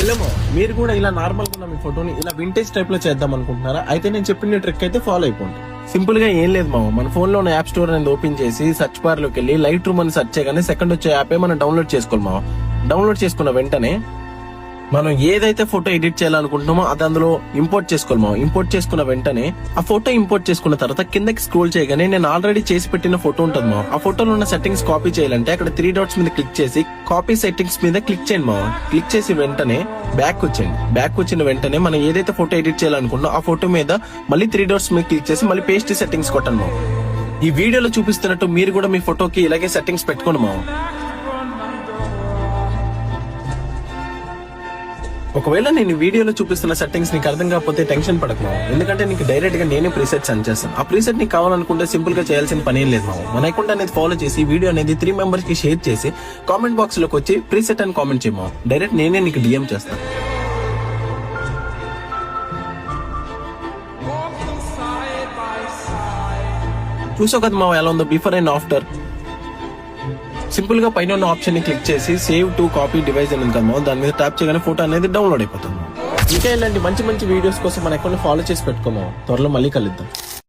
Hello మీరు కూడా ఇలా నార్మల్ గా మీ ఫోటోని ఇలా వింటేజ్ టైప్ లో చేద్దాం అనుకుంటున్నారా? అయితే నేను చెప్పిన ట్రిక్ అయితే ఫాలో అయిపోండి. సింపుల్ గా ఏం లేదు మన ఫోన్ లో ఉన్న యాప్ స్టోర్ అనేది ఓపెన్ చేసి సర్చ్ బార్ లోకి వెళ్ళి లైట్ రూమ్ అని సెర్చ్ చేయగానే సెకండ్ వచ్చే యాప్ మనం డౌన్లోడ్ చేసుకోవాలి. డౌన్లోడ్ చేసుకున్న వెంటనే మనం ఏదైతే ఫోటో ఎడిట్ చేయాలనుకుంటున్నామో అది అందులో ఇంపోర్ట్ చేసుకోవాలి. ఇంపోర్ట్ చేసుకున్న వెంటనే ఆ ఫోటో ఇంపోర్ట్ చేసుకున్న తర్వాత కిందకి స్క్రోల్ చేయగానే నేను ఆల్రెడీ చేసి పెట్టిన ఫోటో ఉంటుంది. ఆ ఫోటోలో ఉన్న సెట్టింగ్స్ కాపీ చేయాలంటే అక్కడ 3 డాట్స్ మీద క్లిక్ చేసి కాపీ సెట్టింగ్స్ మీద క్లిక్ చేయండి. క్లిక్ చేసి వెంటనే బ్యాక్ వచ్చేయండి. బ్యాక్ వచ్చిన వెంటనే మనం ఏదైతే ఫోటో ఎడిట్ చేయాలనుకున్నా ఆ ఫోటో మీద మళ్ళీ 3 డాట్స్ మీద క్లిక్ చేసి మళ్ళీ పేస్ట్ సెట్టింగ్స్ కొట్టండి. ఈ వీడియోలో చూపిస్తున్నట్టు మీరు కూడా మీ ఫోటోకి ఇలాగే సెట్టింగ్స్ పెట్టుకోండి. ఒకవేళ నేను వీడియోలో చూపిస్తున్న సెట్టింగ్స్ నీకు అర్థం కాకపోతే టెన్షన్ పడకు, ఎందుకంటే నీకు డైరెక్ట్ గా నేనే ప్రీసెట్ సెండ్ చేస్తాను. ఆ ప్రీసెట్ నీకు కావాలనుకుంటే సింపుల్ గా చేయాల్సిన పని ఏం లేదు. మన అకౌంట్ అనేది ఫాలో చేసి వీడియో అనేది 3 మెంబర్స్ కి షేర్ చేసి కామెంట్ బాక్స్ లోకి వచ్చి ప్రీసెట్ అని కామెంట్ చేయమా, డైరెక్ట్ నేనే నీకు డిఎం చేస్తాను. చూసావు కదా ఎలా ఉందో బిఫోర్ అండ్ ఆఫ్టర్. సింపుల్ గా పైన ఉన్న ఆప్షన్ ని క్లిక్ చేసి సేవ్ టు కాపీ డివైస్ అని ఉంది, దాని మీద ట్యాప్ చేయగానే ఫోటో అనేది డౌన్లోడ్ అయిపోతుంది. ఇంకా ఇలాంటి మంచి మంచి వీడియోస్ కోసం మన అకౌంట్ ఫాలో చేసి పెట్టుకోమా. త్వరలో మళ్ళీ కలుద్దాం.